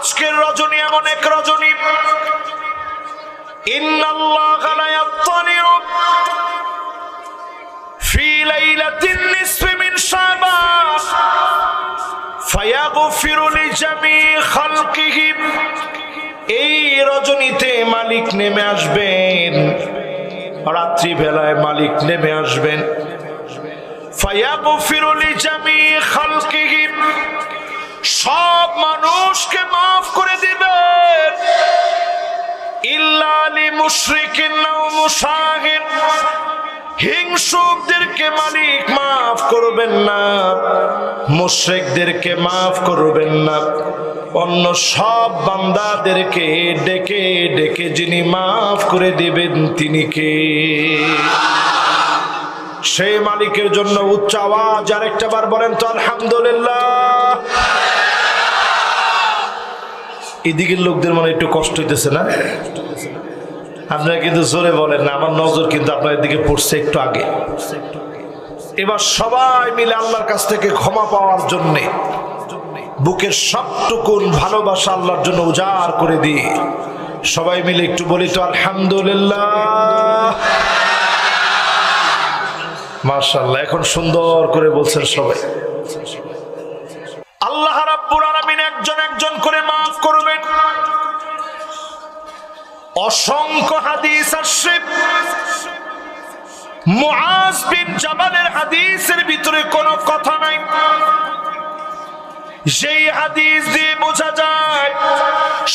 আজকের রজনী এমন এক রজনী, ইন্নাল্লাহা লা ইয়াত্তালিউ ফি লাইলাতিন নিসফি মিন শাবান ফায়াগফিরু লিজামি খালকিহি। এই রজনীতে মালিক নেমে আসবেন, রাত্রি বেলায় মালিক নেমে আসবেন। ফায়াগফিরু লিজামি খালকিহি, সব মানুষকে মাফ করে দিবেন। ইল্লা লিমুশরিকিন আও মুশাহিদ, হিংসুকদেরকে মালিক মাফ করবেন না, মুশরিকদেরকে মাফ করবেন না। অন্য সব বান্দাদেরকে ডেকে ডেকে যিনি মাফ করে দিবেন তিনি কে? সেই মালিকের জন্য উচ্চ আওয়াজ আরেকটা বার বলেন তো আলহামদুলিল্লাহ। এদিকের লোকদের মনে একটু কষ্ট হইতেছে না? আপনারা কিন্তু জোরে বলেন না, আমার নজর কিন্তু আপনার দিকে পড়ছে একটু আগে। এবার সবাই মিলে আল্লাহর কাছ থেকে ক্ষমা পাওয়ার জন্য বুকের সবটুকুন ভালোবাসা আল্লাহর জন্য উজাড় করে দিই। সবাই মিলে একটু বলি তো আলহামদুলিল্লাহ। মাশাআল্লাহ, এখন সুন্দর করে বলছেন সবাই। আল্লাহ রাব্বুল আলামিন একজন একজন করে মাফ করবেন। অসংখ্য হাদিস আসছে, মুআজ বিন জাবালের হাদিসের ভিতরে কোনো কথা নাই, যেই হাদিস দিয়ে বোঝা যায়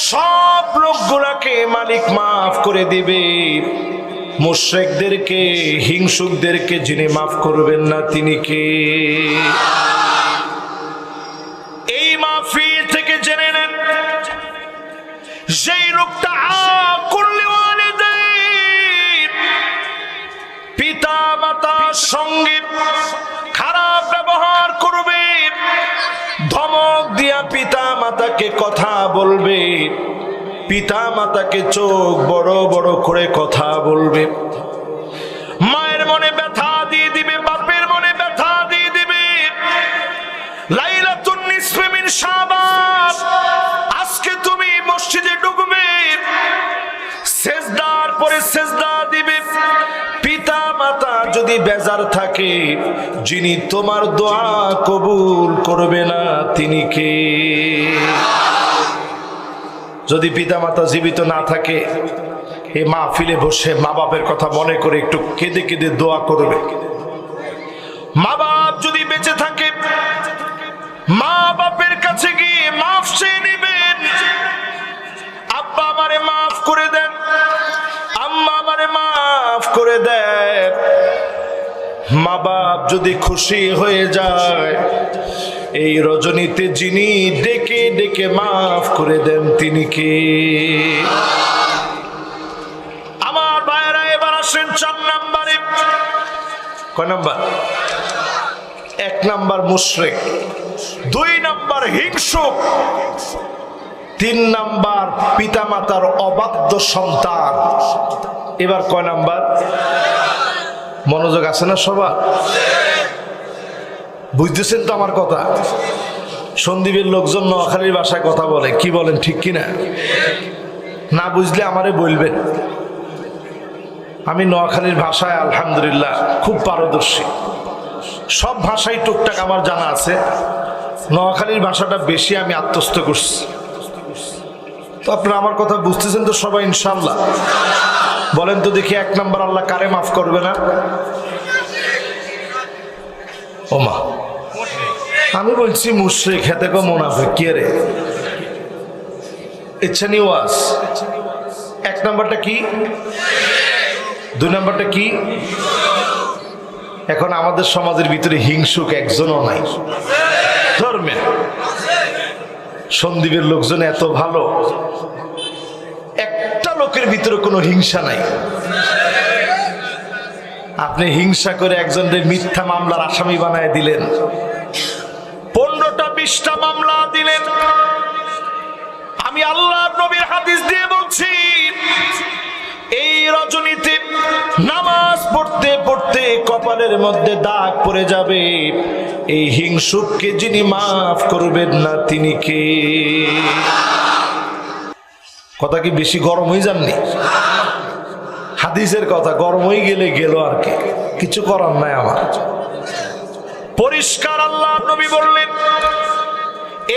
সব লোকগুলাকে মালিক মাফ করে দিবে, মুশরিকদেরকে হিংসুকদেরকে যিনি মাফ করবেন না তিনি কে? এই মাহফিল থেকে জেনে নেন, যেই লোকটা পিতা মাতার সঙ্গে খারাপ ব্যবহার করবে, ধমক দিয়া পিতা মাতাকে কথা বলবে, পিতা মাতাকে চোখ বড় বড় করে কথা বলবে, মায়ের মনে ব্যথা দিয়ে দিবে, বাপের মনে ব্যথা দিয়ে দিবে। লাইলাতুন নিসফি মিন শাবান, আজকে তুমি মসজিদে ঢুকবে, সেজদার পরে সেজদা দিবে, পিতা মাতা যদি বেজার থাকে, যিনি তোমার দোয়া কবুল করবে না তিনি কে? যদি পিতা মাতা জীবিত না থাকে, এই মাহফিলে বসে মা বাপের কথা মনে করে একটু কেঁদে কেঁদে দোয়া করবে। মা বাপ যদি বেঁচে থাকে, মা বাপের কাছে গিয়ে মাফ চেয়ে নেবেন। আব্বা আমারে মাফ করে দেন, আম্মা আমারে মাফ করে দেন। মা বাপ যদি খুশি হয়ে যায়, এই রজনীতে যিনি ডেকে ডেকে মাফ করে দেন তিনি কে? আমার ভাইয়েরা, এবার আসেন 4 নম্বরে। কয় নাম্বার? 1 নাম্বার মুশরিক, 2 নাম্বার হিংসুক, 3 নাম্বার পিতামাতার অবাধ্য সন্তান। এবার কয় নাম্বার? মনোযোগ আছে না সবার? বুঝতেছেন তো আমার কথা? সন্দীপের লোকজন নোয়াখালীর ভাষায় কথা বলে, কি বলেন ঠিক কিনা? না বুঝলে আমারে বলবেন। আমি নোয়াখালীর ভাষায় আলহামদুলিল্লাহ খুব পারদর্শী, সব ভাষাই টুকটাক আমার জানা আছে। নোয়াখালীর ভাষাটা বেশি আমি আত্মস্থ করছি। তো আপনারা আমার কথা বুঝতেছেন তো সবাই ইনশাআল্লাহ? বলেন তো দেখি, 1 নাম্বার আল্লাহ কারে মাফ করবে না? ওমা, আমি বলছি মুশরিক, হেতে কো মুনাফিক, কে রে? ইচ্ছা নি ওয়াজ। 1 নাম্বারটা কি? 2 নাম্বারটা কি? এখন আমাদের সমাজের ভিতরে হিংসুক একজনও নাই। ধর্মের সন্দীপের লোকজন এত ভালো, একটা লোকের ভিতরে কোনো হিংসা নাই। আপনি হিংসা করে একজনের মিথ্যা মামলার আসামি বানায় দিলেন, 15টা 20টা মামলা দিলেন। আমি আল্লাহর নবীর হাদিস দিয়ে বলছি, এই রজনীতে নামাজ পড়তে পড়তে কপালের মধ্যে দাগ পড়ে যাবে, এই হিংসুককে যিনি মাফ করবেন না তিনি কে? কথা কি বেশি গরম হয়ে যাননি? হাদিসের কথা, গরম হয়ে গেলে গেল আর কি, কিছু করার নাই আমার। পরিষ্কার আল্লাহ নবী বললেন,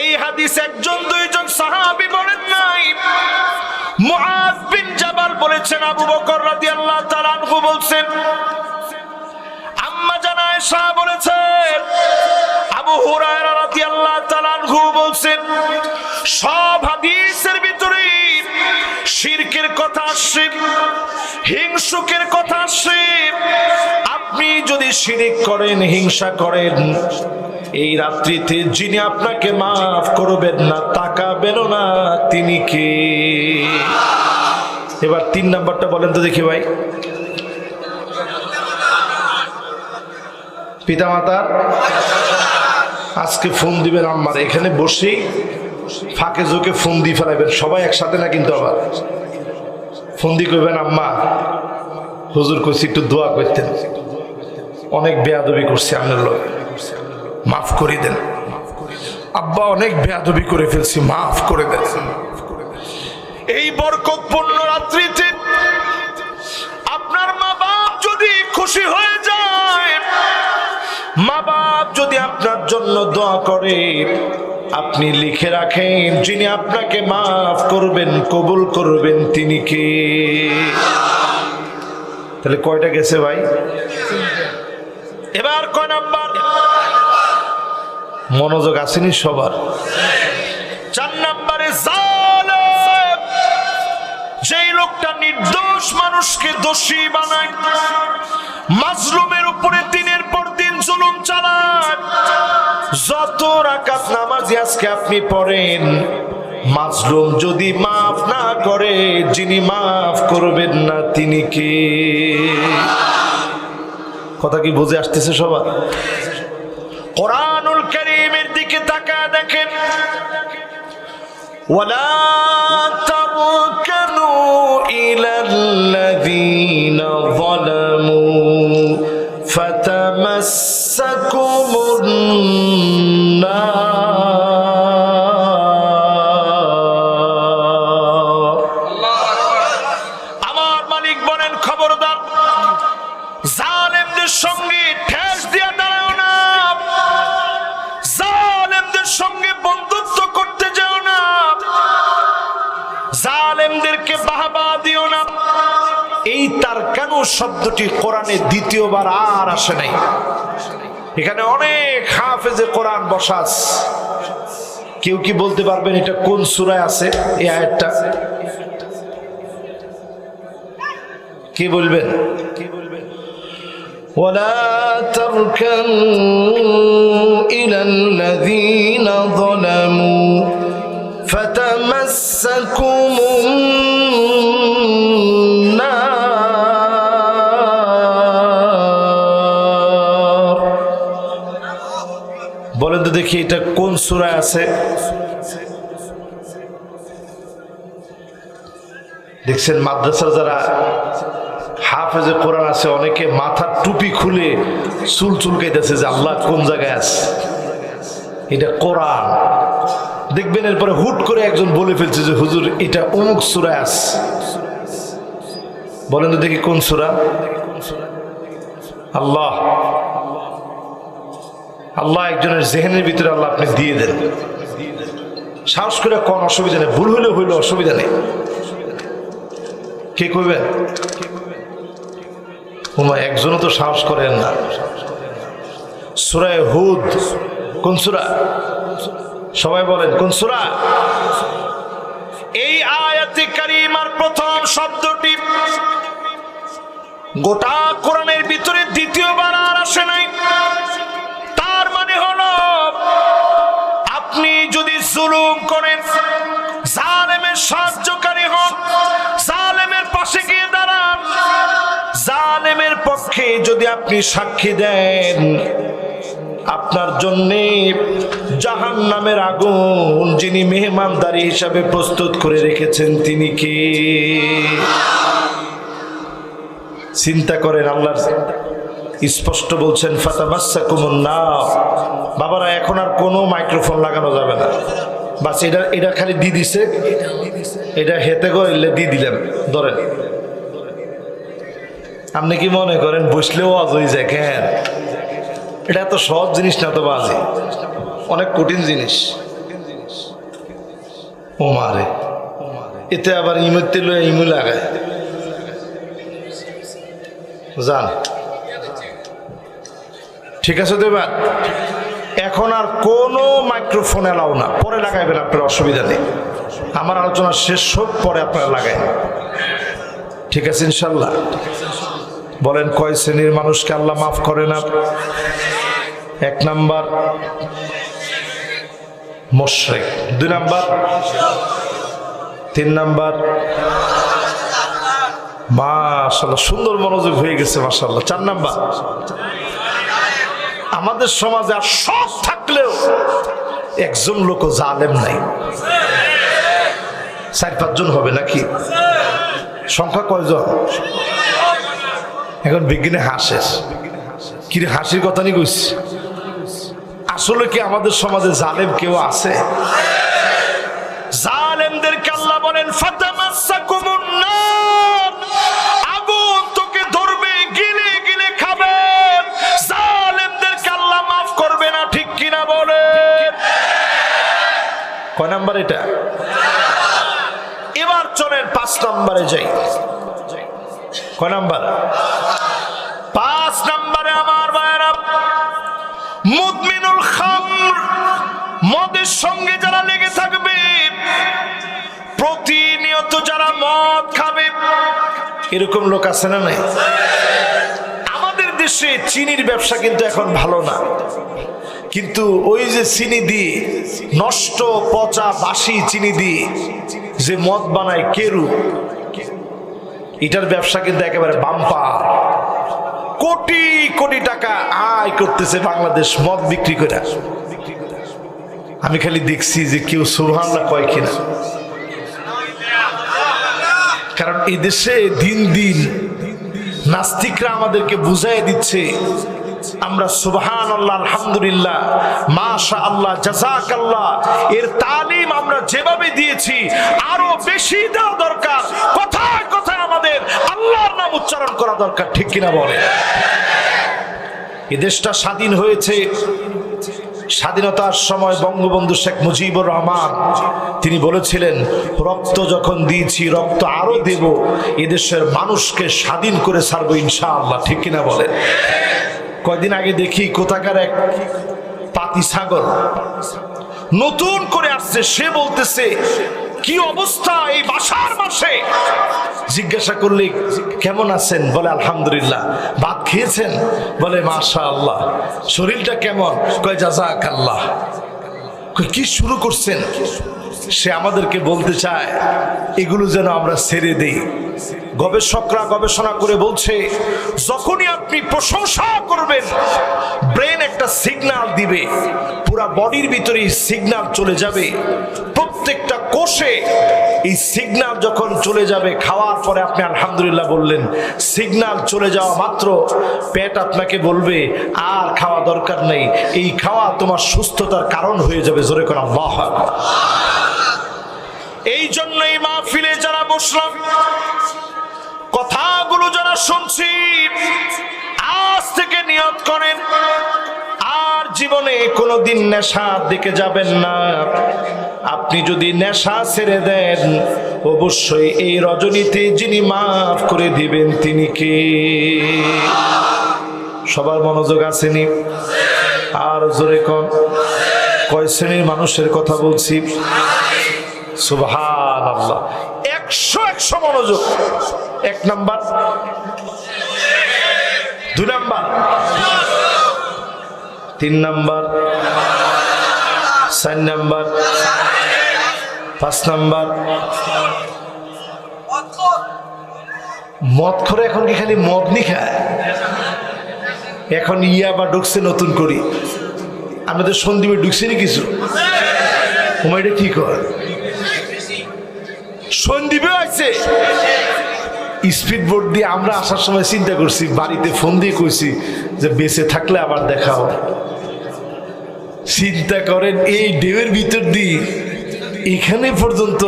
এই হাদিস একজন দুইজন সাহাবী বলেন নাই, মুআয বিন জাবাল বলেছেন, আবু বকর রাদিয়াল্লাহু তাআলা আনহু বলছেন, আম্মা জান আয়েশা বলেছেন, আবু হুরায়রা রাদিয়াল্লাহু তাআলা আনহু বলছেন। সব হাদিসের ভিতরে শিরকের কথা আসছে, হিংসুকের কথা আসছে। আপনি যদি শিরক করেন, হিংসা করেন, এই রাত্রিতে যিনি আপনাকে মাফ করবেন না, তাকাবেনও না, তিনি কে? এবার 3 নাম্বারটা বলেন তো দেখি ভাই। পিতামাতার আজকে ফোন দিবেন আম্মার, এখানে বসেই ফাঁকে ঝোঁকে ফোন দিয়ে ফেলাবেন, সবাই একসাথে না কিন্তু। আবার ফোন দিয়ে কইবেন, আম্মা হুজুর কইছি একটু দোয়া করতেন, অনেক বেয়াদবি করছি আপনার লোক, মাফ করে দেন। আব্বা অনেক বেয়াদবি করে ফেলছি, মাফ করে দেন। এই বরকতপূর্ণ রাত্রিতে আপনার মা বাপ যদি খুশি হয়ে যায়, মা বাপ যদি আপনার জন্য দোয়া করে, আপনি লিখে রাখেন, যিনি আপনাকে মাফ করবেন, কবুল করবেন, তিনি কে? তাহলে কয়টা গেছে ভাই? এবার কয় নাম্বার? মনোযোগ আসেনি সবার? 4 নাম্বারে জালেম, যেই লোকটা নির্দোষ মানুষকে দোষী বানায়, মাজলুমের উপরে দিনের পর দিন জুলুম চালায়। যত রাকাত নামাজি আজকে আপনি পড়েন, মাজলুম যদি মাফ না করে, যিনি মাফ করবেন না, তিনি কে? কথা কি বুঝে আসতেছে সবার? কোরআনুল কারীমের দিকে তাকায় দেখেন, ওয়ালা তারকানু ইলাল্লাযীনা যালামু ফাতামাসসাকুমুন নার। আমার মালিক বলেন, খবরদার জালেমদের সঙ্গে ঠেস দিয়া দাঁড়াও না, জালেমদের সঙ্গে বন্ধুত্ব করতে যাও না, জালেমদেরকে বাহবা দিও না। এই তারকানু শব্দটি কোরআনে দ্বিতীয়বার আর আসে নাই। এখানে অনেক হাফেজে কোরআন বসাস, কেউ কি বলতে পারবেন এটা কোন সূরায় আছে এই আয়াতটা? কে বলবেন? ওয়ালা তারকানু ইলাল্লাযীনা যালামু ফাতামাসসাকুমুন নার। বলেন তো দেখি এটা কোন সূরায় আছে? দেখছেন মাদ্রাসার যারা হাফেজে কোরআন আছে, অনেকে মাথার টুপি খুলে চুল চুলকাইতেছে যে আল্লাহ কোন জায়গায় আছে। এটা কোরআন। দেখবেন এরপরে হুট করে একজন বলে ফেলছে যে হুজুর এটা অমুক সূরায় আছে। বলেন তো দেখি কোন সূরা? আল্লাহ আল্লাহ একজনের জেহেনের ভিতরে আল্লাহ আপনি দিয়ে দেন, সাহস করে কোন অসুবিধা নেই, ভুল হইলে হইলে অসুবিধা নেই। কে কইবেন? একজনও তো সাহস করেন না। সূরা হুদ কোন সূরা? সবাই বলেন কোন সূরা? এই আয়াতে কারিমার প্রথম শব্দটি গোটা কোরআনের ভিতরে দ্বিতীয়বার আর আসে নাই। তার মানে হলো আপনি যদি জুলুম করেন, জালেমের সাহায্যকারী হন, জালেমের পাশে গিয়ে দাঁড়ান, জালেমের পক্ষে যদি আপনি সাক্ষী দেন, আপনার জন্য জাহান্নামের আগুন যিনি মেহমানদারি হিসাবে প্রস্তুত করে রেখেছেন তিনি কে? চিন্তা করেন। আল্লাহ স্পষ্ট বলছেন ফাতামাসসাকুমুন নার। বাবারা এখন আর কোনো মাইক্রোফোন লাগানো যাবে না, বাস এটা এটা খালি দিয়ে দিছে, এটা হেতে গেলে দিয়ে দিলাম, ধরেন। আপনি কি মনে করেন বসলেও আজ হয়ে যায়? কেন, এটা এত সহজ জিনিস না তো, বাজে অনেক কঠিন জিনিস। ও মারে, এতে আবার ইমুতে লয়ে ইমু লাগায়, জান। ঠিক আছে তো এবার এখন আর কোনো মাইক্রোফোন এলাও না, পরে লাগাইবেন, আপনার অসুবিধা নেই। আমার আলোচনা শেষ হোক, পরে আপনারা লাগাইন, ঠিক আছে ইনশাল্লাহ? বলেন কয় শ্রেণীর মানুষকে আল্লাহ মাফ করে না? 1 নাম্বার মুশরিক, 2 নাম্বার, 3 নাম্বার মাশাআল্লাহ, সুন্দর মনোযোগ হয়ে গেছে মাশাআল্লাহ। 4 নাম্বার, আমাদের সমাজে আর সব থাকলেও একজন লোক জালেম নাই। 4-5 জন হবে নাকি? সংখ্যা কয়জন? এখন বিজ্ঞানে হাসে, কি হাসির কথা নিয়ে কইছি। আসলে কি আমাদের সমাজে জালেম কেউ আছে? জালেমদেরকে আল্লাহ বলেন ফাতামাসসাকুমুন নার, আগুন তোকে ধরবে, গিলে গিলে খাবে। জালেমদেরকে আল্লাহ মাফ করবে না, ঠিক কিনা বলেন? কয় নাম্বার এটা? এবার চলেন 5 নম্বরে যাই। কয় নাম্বার? 5 নম্বরে আমার ভাইরা, মুদমিনুল খামর, মদের সঙ্গে যারা লেগে থাকবে, প্রতিনিয়ত যারা মদ খাবে, এরকম লোক আছে না নাই? আমাদের দেশে চিনির ব্যবসা কিন্তু এখন ভালো না, কিন্তু ওই যে চিনি দিয়ে, নষ্ট পচা বাসি চিনি দিয়ে যে মদ বানায় কেরু, এটার ব্যবসা কিন্তু একেবারে বাম্পার। কোটি কোটি টাকা আয় করতেছে বাংলাদেশ মদ বিক্রি করে। আমি খালি দেখছি যে কেউ সুবহানাল্লাহ কয় কিনা, কারণ এই দেশে দিন দিন নাস্তিকরা আমাদেরকে বুঝাই দিচ্ছে আমরা সুবহানাল্লাহ, আলহামদুলিল্লাহ, মাশাআল্লাহ, জাযাকাল্লাহ এর তালিম আমরা যেভাবে দিয়েছি আরো বেশি দেওয়া দরকার। কথায় কথায় আমাদের আল্লাহর নাম উচ্চারণ করা দরকার, ঠিক কিনা বলে? এই দেশটা স্বাধীন হয়েছে, স্বাধীনতার সময় বঙ্গবন্ধু শেখ মুজিবুর রহমান তিনি বলেছিলেন, রক্ত যখন দিয়েছি রক্ত আরো দেব, এদেশের মানুষকে স্বাধীন করে ছাড়বো ইনশাআল্লাহ, ঠিক কিনা বলে? কয়দিন আগে দেখি কোথাকার এক পাতি ছাগল নতুন করে আসছে, সে বলতেছে কি অবস্থা এই বাসার মাসে। জিজ্ঞাসা করলে কেমন আছেন? বলে আলহামদুলিল্লাহ। ভাত খেয়েছেন? বলে মাশাআল্লাহ। শরীরটা কেমন? কয় জাযাকাল্লাহ। কি শুরু করছেন? সে আমাদেরকে বলতে চায় এগুলো যেন আমরা ছেড়ে দেই। গবেষকরা গবেষণা করে বলছে, যখনই আপনি প্রশংসা করবেন ব্রেন একটা সিগন্যাল দিবে, পুরা বডির ভিতরে সিগন্যাল চলে যাবে, প্রত্যেকটা কোষে এই সিগন্যাল যখন চলে যাবে, খাওয়ার পরে আপনি আলহামদুলিল্লাহ বললেন, সিগন্যাল চলে যাওয়া মাত্র পেট আপনাকে বলবে আর খাওয়া দরকার নেই, এই খাওয়া তোমার সুস্থতার কারণ হয়ে যাবে। জোরে করে আল্লাহু আকবার। এই জন্যই মাহফিলে যারা বসলাম, কথাগুলো যারা শুনছি, আজ থেকে নিয়ত করেন আর জীবনে কোনোদিন নেশার দিকে যাবেন না। আপনি যদি নেশা ছেড়ে দেন, অবশ্যই এই রজনীতে যিনি মাফ করে দিবেন তিনি কে? সবার মনোযোগ আসেনি? আর জোরে কোন কয় শ্রেণীর মানুষের কথা বলছি? সুবহানাল্লাহ। 100 মনোযোগ। 1 number, 2 number, 3 number, 4 number, 5 number. মদ করে এখন কি খালি মদ নি খায়? এখন ইয়াবা ঢুকছে নতুন করি, আমাদের সন্দীপে ঢুকছে নি কিছু? এটা কি কর? সন্দীপে আছে স্পিড বোর্ড দিয়ে। আমরা আসার সময় চিন্তা করছি, বাড়িতে ফোন দিয়ে কইছি যে বেঁচে থাকলে আবার দেখা হবে। চিন্তা করেন এই ডেমের ভিতর দিয়ে এখানে পর্যন্ত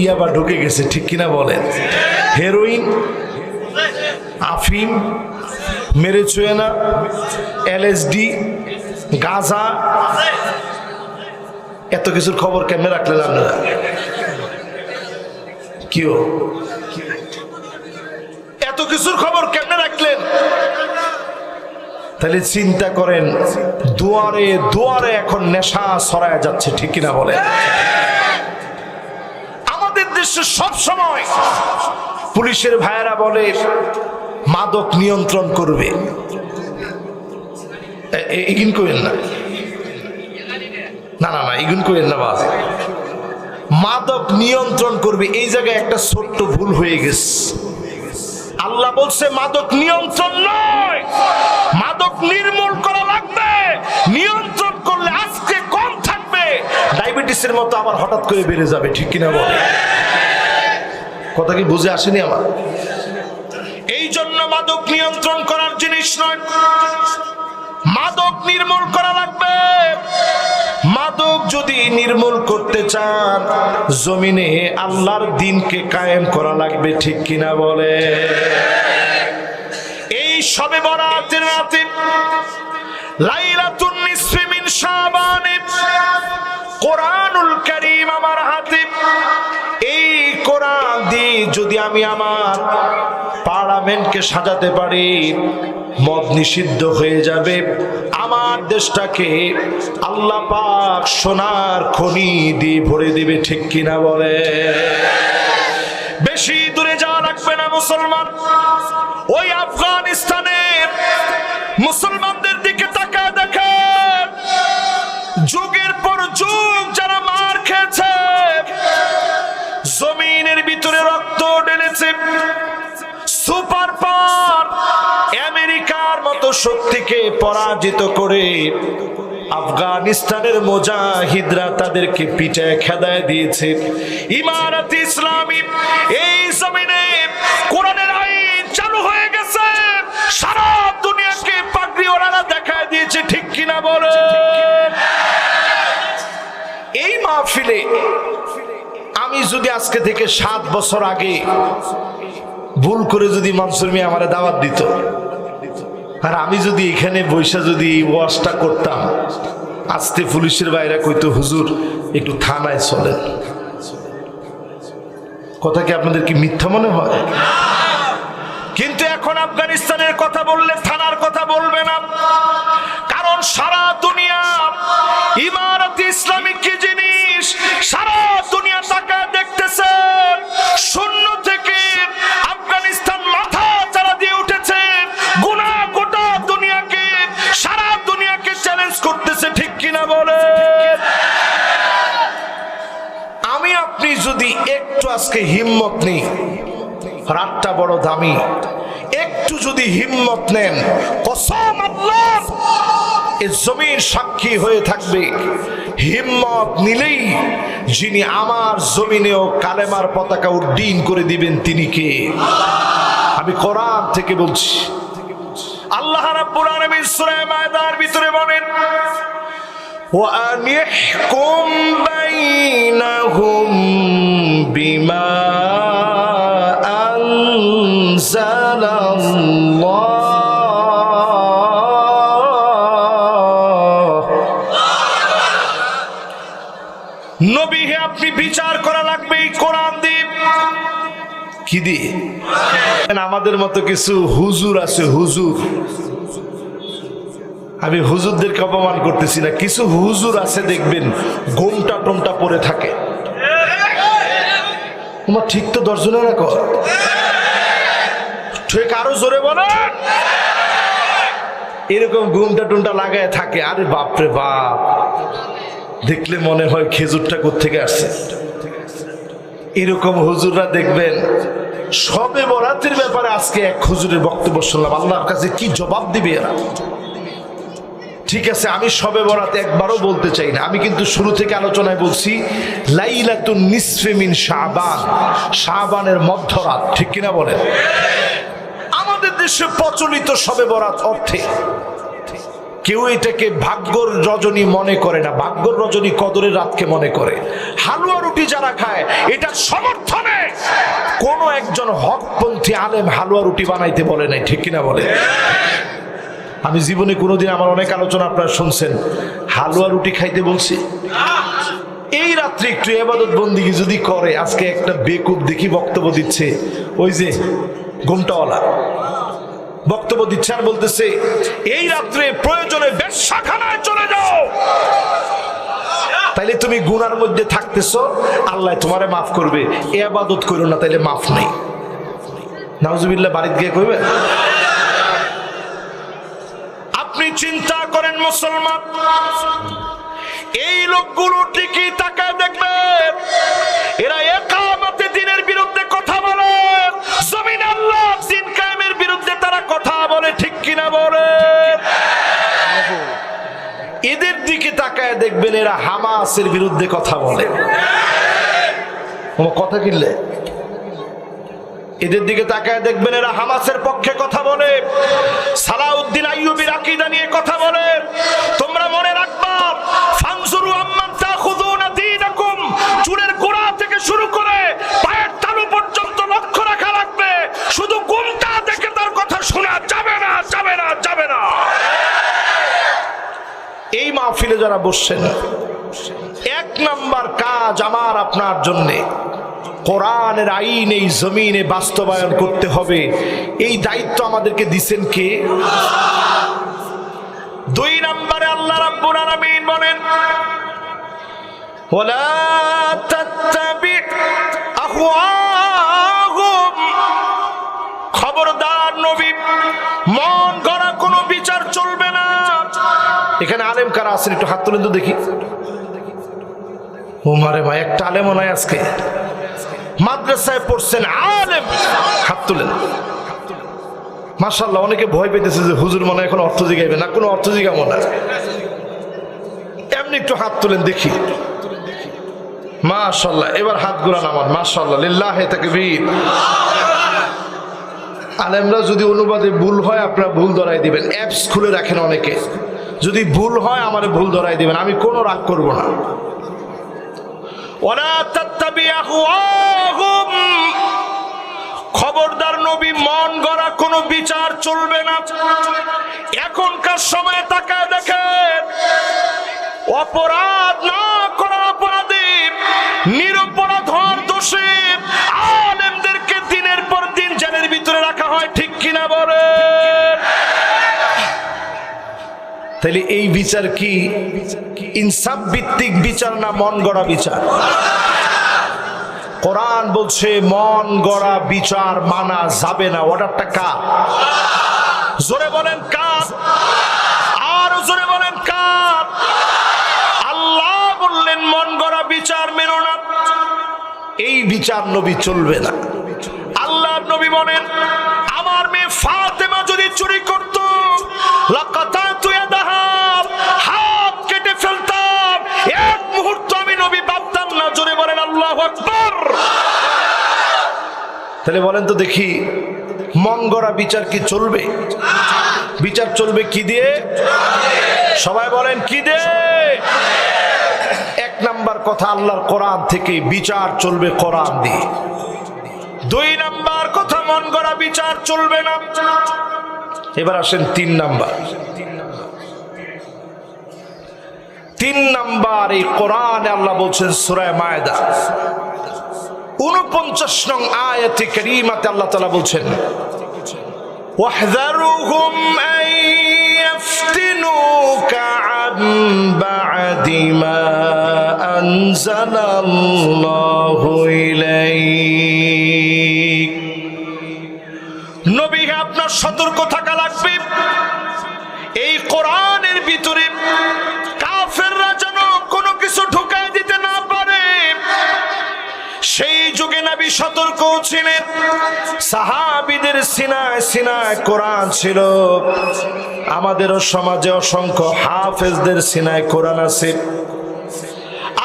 ইয়াবা ঢুকে গেছে, ঠিক কিনা বলেন? হেরোইন, আফিম, মেরিজুয়ানা, এলএসডি, গাঁজা, এত কিছুর খবর কেমনে রাখলেন আপনারা? কিও এত কিছুর খবর কেমনে রাখলেন? তাহলে চিন্তা করেন, দুয়ারে দুয়ারে এখন নেশা ছড়ায় যাচ্ছে, ঠিক কিনা বলে? আমাদের দেশে সব সময় পুলিশের ভাইয়েরা বলে মাদক নিয়ন্ত্রণ করবে, এগিন কইেন না, না না না এগুন কইেন না, বাস মাদক নিয়ন্ত্রণ করবে। এই জায়গায় একটা ছোট্ট ভুল হয়ে গেছে। আল্লাহ বলছে মাদক নিয়ন্ত্রণ নয়, মাদক নির্মূল করা লাগবে। নিয়ন্ত্রণ করলে আজকে কম থাকবে, ডায়াবেটিসের মতো আবার হঠাৎ করে বেড়ে যাবে, ঠিক কিনা বলে? কথা কি বুঝে আসেনি আমার? এই জন্য মাদক নিয়ন্ত্রণ করার জিনিস নয়, মাদক নির্মূল করা লাগবে। মাদক যদি নির্মূল করতে চান, জমিনে আল্লাহর দ্বীনকে কায়েম করা লাগবে, ঠিক কিনা বলে? এই শবে বরাতের রাতে, লাইলাতুন নিসফি মিন শাবান, কোরআনুল কারীম আমার হাতে। এই কোরআন দিয়ে যদি আমি আমার পার্লামেন্টকে সাজাতে পারি, মদ নিষিদ্ধ হয়ে যাবে। আমার দেশটাকে আল্লাহ পাক সোনার খনি দিয়ে ভরে দিবে, ঠিক কিনা বলে? বেশি দূরে যাওয়া লাগবে না মুসলমান, ওই আফগানিস্তানে মুসলমানদের দিকে তাকায় দেখেন। যুগের পর যুগ যারা মার খেয়েছে, জমিনের ভিতরে রক্ত ঢেলেছে, সুপার পাওয়ার আমেরিকার মতো শক্তিকে পরাজিত করে আফগানিস্তানের মুজাহিদরা তাদেরকে পিটায় খেদায় দিয়েছে। ইমারত ইসলামী এই জমিনে কোরআনের আইন চালু হয়ে গেছে, সারা দুনিয়াকে পাগড়ি ওড়ানো দেখায় দিয়েছে, ঠিক কিনা বলে? এই মাহফিলে আমি যদি আজকে থেকে 7 বছর আগে ভুল করে যদি মনসুর মিয়া আমারে দাওয়াত দিত, আর আমি যদি এখানে বৈশা যদি ওয়াজটা করতাম, আজকে পুলিশের বাইরে কইতো হুজুর একটু থানায় চলেন। কথা কি আপনাদের কি মিথ্যা মনে হয়? কিন্তু এখন আফগানিস্তানের কথা বললে থানার কথা বলবে না, কারণ সারা দুনিয়া ইমারত ইসলামিক কি জিনিস সারা দুনিয়া তাকায় দেখতেছে। শূন্য থেকে আফগানিস্তান মাথা চারা দিয়ে উঠেছে, গুনাহ গোটা দুনিয়াকে, সারা দুনিয়াকে চ্যালেঞ্জ করতেছে, ঠিক কিনা বলে? আমি আপনি যদি একটু আজকে হিম্মত নেই, রাতটা বড় দামি, একটু যদি হিম্মত নেন, কসম আল্লাহ এই জমিন সাক্ষী হয়ে থাকবে, হিম্মত নিলেই যিনি আমার জমিনেও কালেমার পতাকা উড্ডীন করে দিবেন তিনি কে? আমি কোরআন থেকে বলছি। আল্লাহ রাব্বুল আলামিন সূরা মায়দার ভিতরে বলেন, ওয়া আনিহকুম বাইনাহুম বিমা আনজালাল্লাহ। নবী হে, আপনি বিচার করা লাগবে এই কোরআন দিয়ে। কি দিয়ে? আমাদের মতো কিছু হুজুর আছে, হুজুর, আমি হুজুরদেরকে অপমান করতেছি না, কিছু হুজুর আছে দেখবেন ঘোমটা টোমটা পরে থাকে। তোমার ঠিক তো দর্শনে না কর, ঠিক আরো জোরে বলো। এরকম ঘুমটা টুমটা লাগায় থাকে, আরে বাপরে বাপ, দেখলে মনে হয় খেজুরটা কোত্থেকে আসছে। এরকম হুজুররা দেখবেন শবে বরাতের ব্যাপারে আজকে এক হুজুরের বক্তব্য শুনলাম, আল্লাহর কাছে কি জবাব দিবে এরা? ঠিক আছে, আমি শবে বরাত একবারও বলতে চাই না, আমি কিন্তু শুরু থেকে আলোচনায় বলছি লাইলাতুন নিসফি মিন শাবান, শাবানের মধ্যরাত, ঠিক কিনা বলেন? আমাদের দেশে প্রচলিত শবে বরাত অর্থে কেউ এটাকে ভাগ্যর রজনী মনে করে না, ভাগ্যর রজনী কদরের রাতকে মনে করে। হালুয়া রুটি যারা খায় এটা সমর্থনে কোন একজন হকপন্থী আলেম হালুয়া রুটি বানাইতে বলে নাই, ঠিক কিনা বলে? আমি জীবনে কোনোদিন, আমার অনেক আলোচনা আপনারা শুনছেন, হালুয়া রুটি খাইতে বলছি? এই রাত্রে একটু ইবাদত বন্দিগি যদি করে, আজকে একটা বেকুব দেখি বক্তব্য দিচ্ছে, ওই যে ঘোমটাওয়ালা বক্তব্য দিচ্ছে আর বলতেছে এই রাত্রে প্রয়োজনে বেশ্যাখানায় চলে যাও। তাইলে তুমি গুনার মধ্যে থাকতেছো, আল্লাহ তোমারে মাফ করবে, ইবাদত করো না, তাইলে মাফ নেই। নাউজুবিল্লাহ বাড়িতে গিয়ে কইবে। আপনি চিন্তা করেন মুসলমান, এই লোকগুলো ঠিকই তাকায় দেখবেন, এরা ইকামতে দ্বীনের বিরুদ্ধে কথা বলে, জমিন আল্লাহ দ্বীন কায়েমের বিরুদ্ধে তারা কথা বলে, ঠিক কিনা বলে? এদের দিকে তাকায় দেখবেন এরা হামাসের বিরুদ্ধে কথা বলে। কথা কিনলে এদের দিকে তাকায় দেখবেন এরা হামাসের পক্ষে কথা বলে, সালাউদ্দিন আইয়ুবীর আকীদা নিয়ে কথা বলে। তোমরা মনে রাখবা, ফানজুরু আম্মান তাখুযুনা দীনাকুম, চুলের গোড়া থেকে শুরু করে পায়ের তালু পর্যন্ত লক্ষ্য রাখা লাগবে। শুধু গুমটা দেখে তার কথা শোনা যাবে না, যাবে না, যাবে না। এই মাহফিলে যারা বসছেন, এক নাম্বার কাজ আমার আপনার জন্যে কোরআনের আইন এই জমিনে বাস্তবায়ন করতে হবে। এই দায়িত্ব আমাদেরকে দিবেন কে? দুই নম্বরে আল্লাহ রাব্বুল আলামিন বলেন, ওয়ালা তাত্তাবি আহওয়াহুম, খবরদার নবী, মন গড়া কোনো বিচার চলবে না। এখানে আলেম কারা আছেন একটু হাত তুলেন তো দেখি। ওমারে ভাই, একটা আলেমও নাই আজকে। মাদ্রাসায় পড়ছেন আলেম, হাত তুলেন। মাশাআল্লাহ, অনেকে ভয় পেতেছে যে হুজুর মনে হয় এখন অর্থ জিগাইবে না, কোনো অর্থ জিগাবো না, এমনি একটু হাত তুলেন দেখি। মাশাআল্লাহ, এবার হাত গুলা নামান। মাশাআল্লাহ, লিল্লাহি তাকবীর। আলেমরা যদি অনুবাদে ভুল হয় আপনারা ভুল ধরাই দিবেন, অ্যাপস খুলে রাখেন অনেকে, যদি ভুল হয় আমারে ভুল ধরাই দিবেন, আমি কোনো রাগ করব না। ওয়ালা তাত্তাবি আহওয়াহুম, খবরদার নবী, মন গড়া কোনো বিচার চলবে না। এখনকার সময়ে তাকায় দেখেন, অপরাধ না করা অপরাধী, নিরপরাধ হওয়ার দোষে আলেমদেরকে দিনের পর দিন জেলের ভিতরে রাখা হয়, ঠিক কিনা বলেন? তাহলে এই বিচার কি ইনসাফ ভিত্তিক বিচার না মন গড়া বিচার? কোরআন বলছে মন গড়া বিচার মানা যাবে না। অর্ডারটা কার? জোরে বলেন কার? আর জোরে বলেন কার? আল্লাহ বললেন মন গড়া বিচার মেনো না, এই বিচার নবী চলবে না। আল্লাহর নবী বলেন, আমার মেয়ে ফাতেমা যদি চুরি করত, লাকাতাতু ইয়াদাহা, হাত কেটে ফেলতাম, এক মুহূর্ত আমি নবী ভাবতাম না। জোরে বলেন আল্লাহু আকবার। তাহলে বলেন তো দেখি, মন গড়া বিচার কি চলবে? বিচার চলবে কি দিয়ে? সবাই বলেন কি দিয়ে? এক নাম্বার কথা, আল্লাহর কোরআন থেকে বিচার চলবে কোরআন দিয়ে। দুই নাম্বার কথা, মন গড়া বিচার চলবে না। এবার আসেন তিন নাম্বার। তিন নাম্বার, এই কোরআনে আল্লাহ বলছেন সূরা মায়েদা 49 নং আয়াতে কারীমাতে আল্লাহ তাআলা বলছেন, ওয়াহযারুহুম আন ইয়াফতিনুকা আন বা'দি মা আনজালাল্লাহু ইলাইক। নবী, আপনার সতর্ক থাকা লাগবে, এই কোরআনের ভিতরে কাফেররা যেন কোনো কিছু ঢুকায় দিতে না পারে। সেই যুগে নবী সতর্ক ছিলেন, সাহাবীদের সিনায় সিনায় কোরআন ছিল। আমাদেরও সমাজে অসংখ্য হাফেজদের সিনায় কোরআন আছে।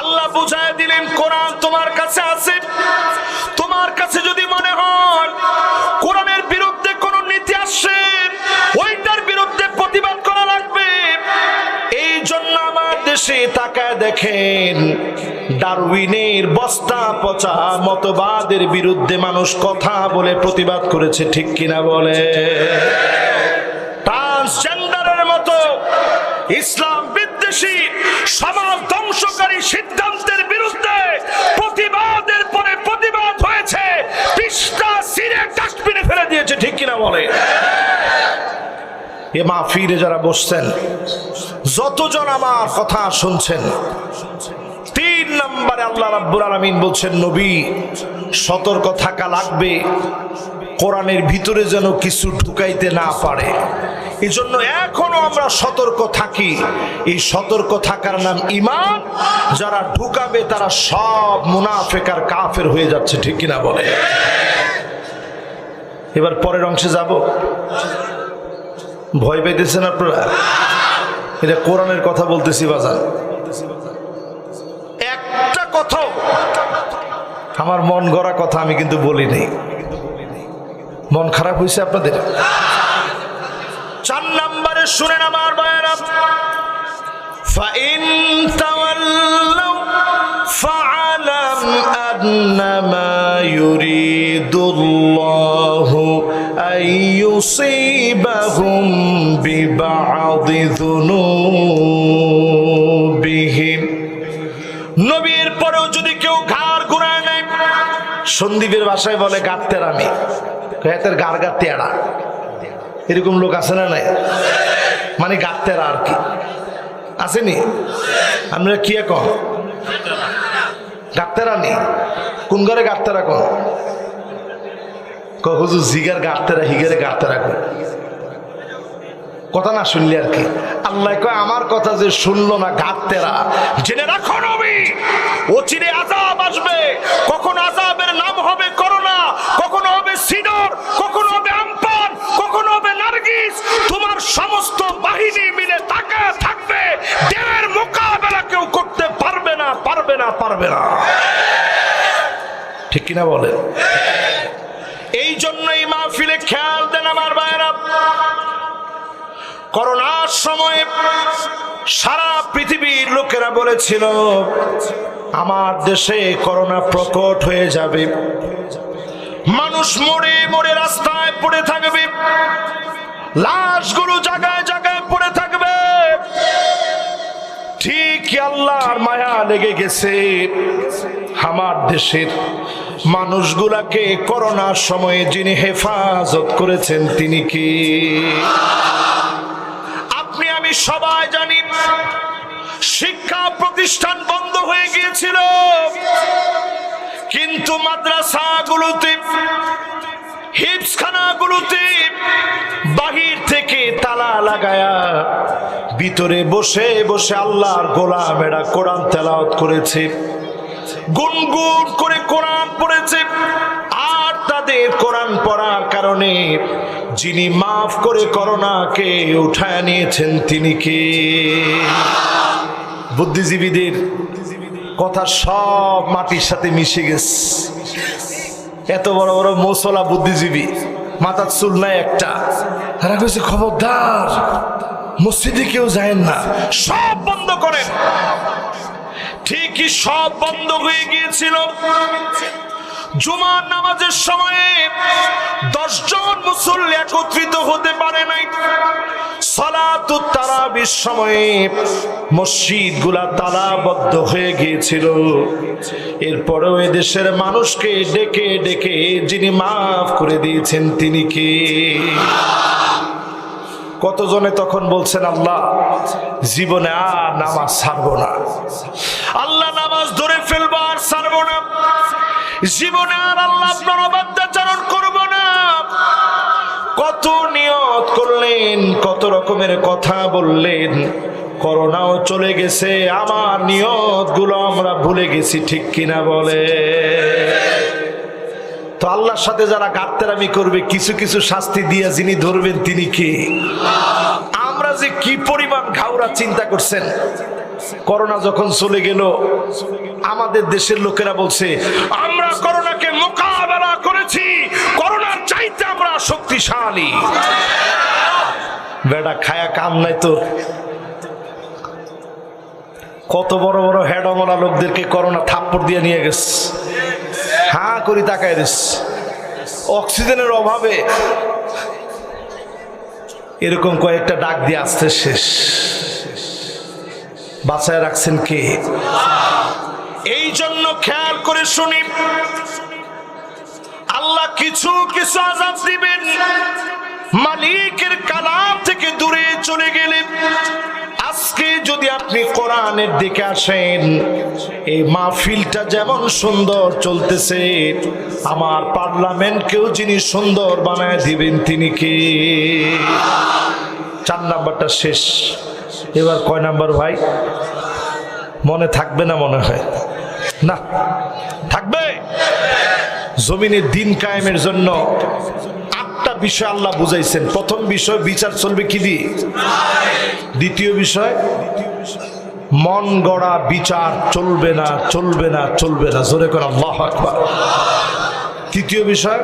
আল্লাহ বুঝায় দিলেন, কোরআন তোমার কাছে আছে, তোমার কাছে যদি মনে হয় কোরআনের বিরুদ্ধে কোন নীতি আসছে, ওইটার বিরুদ্ধে প্রতিবাদ করা লাগবে, দেখেন ডারউইনের বস্তা পচা মতবাদের বিরুদ্ধে মানুষ কথা বলে প্রতিবাদ করেছে, ঠিক কিনা বলে? ট্রান্সজেন্ডারের মতো ইসলাম বিদ্বেষী সমাজ ধ্বংসকারী সিদ্ধান্তের বিরুদ্ধে প্রতিবাদের পরে প্রতিবাদ হয়েছে, পৃষ্ঠা ছিঁড়ে ডাস্টবিনে ফেলে দিয়েছে, ঠিক কিনা বলে? এ মাহফিলে যারা বসছেন, যতজন আমার কথা শুনছেন, 3 নম্বরে আল্লাহ রাব্বুল আলামিন বলছেন, নবী সতর্ক থাকা লাগবে কোরআনের ভিতরে যেন কিছু ঢুকাইতে না পারে। এই জন্য এখনো আমরা সতর্ক থাকি। এই সতর্ক থাকার নাম ঈমান। যারা ঢুকাবে তারা সব মুনাফিক আর কাফের হয়ে যাচ্ছে, ঠিক কিনা বলে? এবার পরের অংশে যাব। ভয় পেতেছেন আপনারা? এটা কোরআনের কথা বলতেছি বাজার। একটা কথাও আমার মন গড়া কথা আমি কিন্তু বলি নাই। মন খারাপ হয়েছে আপনাদের? 4 নম্বরে শুনেন আমার ভাইয়েরা, ফাইন তাওয়াল্লাউ ফাআলাম আন্নামা ইউরিদুল্লাহু আইয়ুসিবাহুম বিবা'দি যুনুবিহিম। নবীর পরেও যদি কেউ ঘাড় ঘুরায় নেয়, সন্দীপের ভাষায় বলে গাত্তেরামি, এতের গার গাত্তেরা, এরকম লোক আছে না নাই? মানে গাত্তেরা আর কি, আসেনি? আমরা কি এখন গাত্তেরা নেই? কোন ঘরে গাত্তেরা কোন হুজুর জিগার গাত্তেরা হিগারে গাত্তেরা কোন কথা না শুনলে আর কি। আল্লাহ কয় আমার কথা যে শুনলো না গাত্তেরা, জেনে রাখো নবী অচিরে আযাব আসবে। কখন আযাবের নাম হবে করোনা, কখনো হবে সিডর, কখনো হবে আমপান, কখনো হবে নারগিস। তোমার সমস্ত বাহিনী মিলে তাকায় থাকবে, দেহের মোকাবেলা কেউ করতে পারবে না, পারবে না, পারবে না, ঠিক কিনা বলে? এই জন্যই মাহফিলে খেয়াল দেন আমার ভাইরা। করোনার সময় সারা পৃথিবীর লোকেরা বলেছিল আমার দেশে করোনা প্রকট হয়ে যাবে, মানুষ মরে মরে রাস্তায় পড়ে থাকবে, লাশগুলো জায়গায় জায়গায় পড়ে থাকবে। ঠিক আল্লাহর মায়া লেগে গেছে, আমার দেশের মানুষগুলাকে করোনার সময়ে যিনি হেফাজত করেছেন তিনি কি? আপনি আমি সবাই জানি শিক্ষা প্রতিষ্ঠান বন্ধ হয়ে গিয়েছিল, কিন্তু মাদ্রাসাগুলোতে, হিফজখানাগুলোতে বাহির থেকে তালা লাগায়া ভিতরে বসে বসে আল্লাহর গোলামেরা কোরআন তেলাওয়াত করেছে, গুনগুন করে কোরআন পড়েছে। আর তাদের কোরআন পড়ার কারণে যিনি মাফ করে করোনাকে উঠায় নিয়েছেন তিনি কে? বুদ্ধিজীবীদের কথা সব মাটির সাথে মিশে গেছে। এত বড় বড় মৌসলা বুদ্ধিজীবী, মাথার চুল নাই একটা, তারা কইছে খবরদার মসজিদে কেউ যায় না, সব বন্ধ করেন। ঠিকই সব বন্ধ হয়ে গিয়েছিল। জুমার নামাজের সময়ে 10 জন মুসল্লি একত্রিত হতে পারে নাই। সালাতুত তারাবির সময়ে মসজিদগুলা তালাবদ্ধ হয়ে গিয়েছিল। এরপরেও এদেশের মানুষকে ডেকে ডেকে যিনি মাফ করে দিয়েছেন তিনি কে? কতজনে তখন বলছেন আল্লাহ জীবনে আর নামাজ ছাড়বো না, আল্লাহ নামাজ ধরে ফেলবো আর ছাড়বো না, জীবনে আর আল্লাহ আপনার অবাধ্যাচরণ করবো না। কত নিয়ত করলেন, কত রকমের কথা বললেন, করোনাও চলে গেছে, আমার নিয়ত গুলো আমরা ভুলে গেছি, ঠিক কিনা বলে? তো আল্লাহর সাথে যারা গাত্তেরামি করবে কিছু কিছু শাস্তি দিয়া যিনি ধরবেন তিনি কি? আমরা যে কি পরিমাণ ঘাউরা চিন্তা করছেন। করোনা যখন চলে গেল আমাদের দেশের লোকেরা বলছে আমরা করোনাকে মোকাবেলা করেছি, করোনার চাইতে আমরা শক্তিশালী। বেটা খায়া কাম নাই তোর, কত বড় বড় হেডমলা লোকদেরকে করোনা থাপ্পড় দিয়ে নিয়ে গেছে, হাঁ করি তাকায় দিস অক্সিজেনের অভাবে। এরকম কয়েকটা ডাক দিয়ে আসতে শেষ, বাঁচায় রাখছেন কে? এই জন্য খেয়াল করে শুনি, আল্লাহ কিছু কিছু আযাব দিবেন মালিকের কালাম থেকে দূরে চলে গেলে। আজকে যদি আপনি কোরআনের দিকে আসেন, এই মাহফিলটা যেমন সুন্দর চলতেছে, আমার পার্লামেন্টকেও যিনি সুন্দর বানায় দিবেন তিনি কে? 4 নাম্বারটা শেষ, এবার কয় নাম্বার ভাই? মনে থাকবে না মনে হয়? না, থাকবে। জমিনের দিন কায়েমের জন্য 8টা বিষয় আল্লাহ বুঝাইছেন। প্রথম বিষয়, বিচার চলবে কি দিয়ে? দ্বিতীয় বিষয়, মন গড়া বিচার চলবে না, চলবে না, চলবে না। জোরে করে আল্লাহু আকবার। তৃতীয় বিষয়,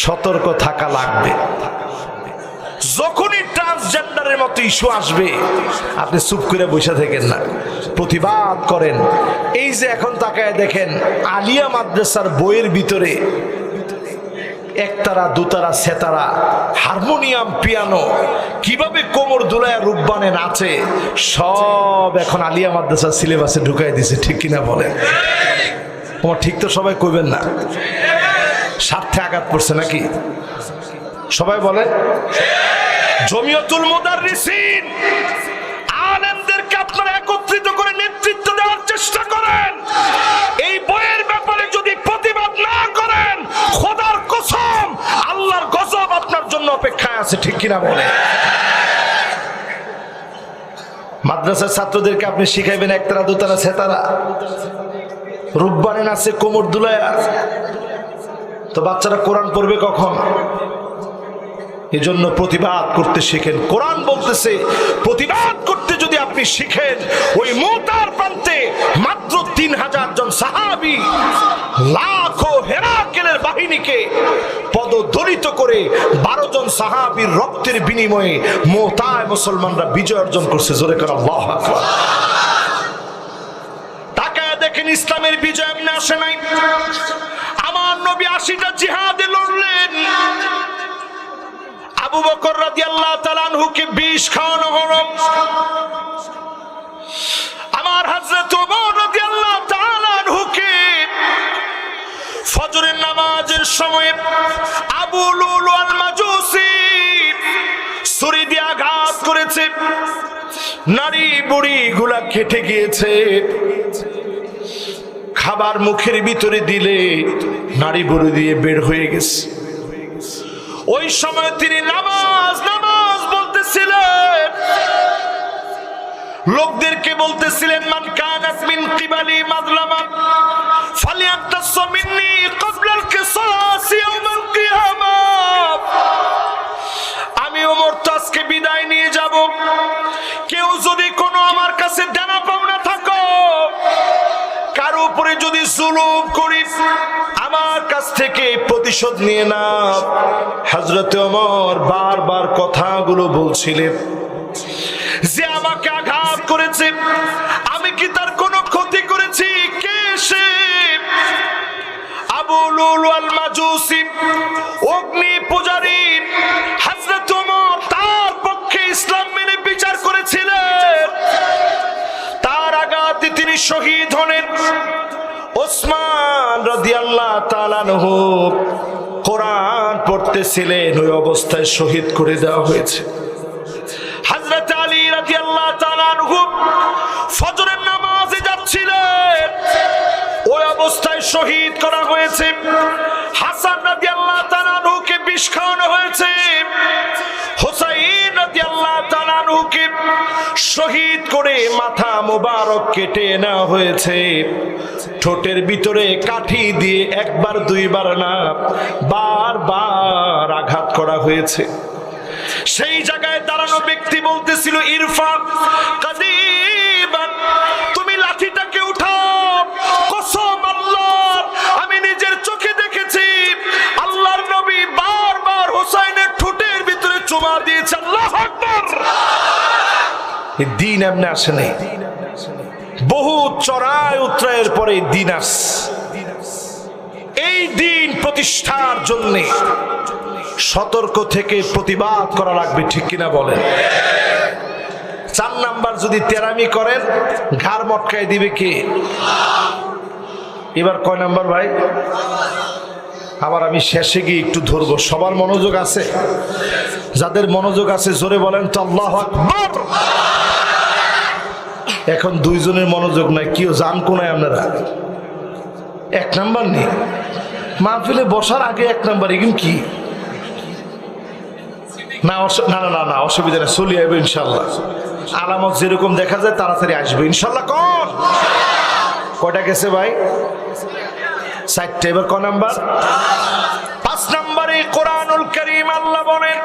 সতর্ক থাকা লাগবে। যখনই ট্রান্সজেন্ডারের মতো ইস্যু আসবে, আপনি চুপ করে বসে থাকেন না, প্রতিবাদ করেন। এই যে এখন তাকায় দেখেন, আলিয়া মাদ্রাসার বইয়ের ভিতরে একতারা, দুতারা, সেতারা, হারমোনিয়াম, পিয়ানো, কিভাবে কোমর দুলায় রূপবানে নাচে, সব এখন আলিয়া মাদ্রাসার সিলেবাসে ঢুকাই দিছে। ঠিক কিনা বলেন? তোমার ঠিক তো সবাই কইবেন না, স্বার্থে আঘাত পড়ছে নাকি? সবাই বলেন। জমিয়তুল মুদাররিসিন আলেমদেরকে আপনারা একত্রিত করে নেতৃত্ব দেওয়ার চেষ্টা করেন। এই বইয়ের ব্যাপারে যদি প্রতিবাদ না করেন, খোদার কসম আল্লাহর গজব আপনার জন্য অপেক্ষায় আছে। ঠিক কিনা বলেন? মাদ্রাসার ছাত্রদেরকে আপনি শিখাইবেন একতারা, দুতারা, সেতারা, রূপবানে নাচে, কোমর দুলায়া, তো বাচ্চারা কোরআন পড়বে কখন? এজন্য প্রতিবাদ করতে শিখেন। কোরআন বলতেছে প্রতিবাদ করতে যদি আপনি শিখেন, ওই মুতার প্রান্তে মাত্র 3000 জন সাহাবী লাখো হেরাকেলের বাহিনীকে পদদলিত করে 12 জন সাহাবীর রক্তের বিনিময়ে মুতায় মুসলমানরা বিজয় অর্জন করছে। জোরে করে আল্লাহু আকবার। তাকায় দেখেন, ইসলামের বিজয় এমনি আসে নাই। আমার নবী 80টা জিহাদে লড়লেন। আবু বকর রাদিয়াল্লাহু তাআলা আনহুকে বিষ খাওয়ানো হলো। আমার হযরত ওমর রাদিয়াল্লাহু তাআলা আনহুকে ফজরের নামাজের সময় আবু লুলু আল মাজুসি ছুরি দিয়ে আঘাত করেছে, নারী বুড়ি গুলা কেটে গিয়েছে। খাবার মুখের ভিতরে দিলে নারী বুড়ি দিয়ে বের হয়ে গেছে। ওই সময় তিনি নামাজ নামাজ বলতেছিলেন, লোকদেরকে বলতেছিলেন, মান কানাত মিন কিবালি মাযলামা ফালিয়াতাস মিন্নি ক্বাবলা আল কিসাস ইয়াউম আল কিয়ামাহ। আমি ওমর তো আজকে বিদায় নিয়ে যাব, কেউ যদি কোনো আমার কাছে দেনা পাওনা থাকো, কারো উপরে যদি জুলুম করি, আমার কাছ থেকে প্রতিশোধ নিয়ে না। হযরত ওমর বারবার কথাগুলো বলছিলেন যে আমাকে আঘাত করেছে, আমি কি তার কোনো ক্ষতি করেছি? কে সে? আবু লুলু আল মাজুসি, অগ্নি পূজারী। হযরত ওমর তার পক্ষে ইসলাম মেনে বিচার করেছিলেন। তার আঘাতে তিনি শহীদ হলেন। ওসমান রাদিয়াল্লাহু তাআলা আনহু কোরআন পড়তেছিলেন, ওই অবস্থায় শহীদ করে দেওয়া হয়েছে। হযরত আলী রাদিয়াল্লাহু তাআলা আনহু ফজরের নামাজে যাচ্ছিলেন, ওই অবস্থায় শহীদ করা হয়েছে। হাসান রাদিয়াল্লাহু তাআলা আনহুকে বিষ খাওয়ানো হয়েছে। হুসাইন রাদিয়াল্লাহু তাআলা আনহুকে শহীদ করে মাথা মোবারক কেটে নেওয়া হয়েছে। ঠোঁটের ভিতরে কাঠি দিয়ে একবার দুইবার না, বারবার আঘাত করা হয়েছে। সেই জায়গায় দাঁড়ানো ব্যক্তি বলতেছিল, ইরফা কাদিবান, তুমি লাঠিটাকে উঠাও। কসম আল্লাহর, আমি নিজের চোখে দেখেছি আল্লাহর নবী বারবার হুসাইনের ঠোঁটের ভিতরে চুমা দিয়েছে। আল্লাহু আকবার। এই দিন এমনি আসে নাই, বহু চড়াই উতরায়ের পরে দিন আসছে। এই দিন প্রতিষ্ঠার জন্য সতর্ক থেকে প্রতিবাদ করা লাগবে, ঠিক কিনা বলেন? 4 নাম্বার, যদি তেরামি করেন ঘাড় মটকায় দিবে কে? এবার কয় নাম্বার ভাই? আবার আমি শেষে গিয়ে একটু ধরবো। সবার মনোযোগ আছে? যাদের মনোযোগ আছে জোরে বলেন তো আল্লাহু আকবার। এখন 2 জনের মনোযোগ নাই, কেউ জান কোনায় আপনারা? 1 নাম্বার নেই মাহফিলে বসার আগে 1 নাম্বার, এগুলো কি? না না না না, অসুবিধা নেই, চলে আসবে ইনশাল্লাহ। আলামত যেরকম দেখা যায় তাড়াতাড়ি আসবে ইনশাল্লাহ। কয়টা গেছে ভাই? 4টা। এবার ক নাম্বার? 5 নম্বরে কোরআনুল কারীম আল্লাহ বলেন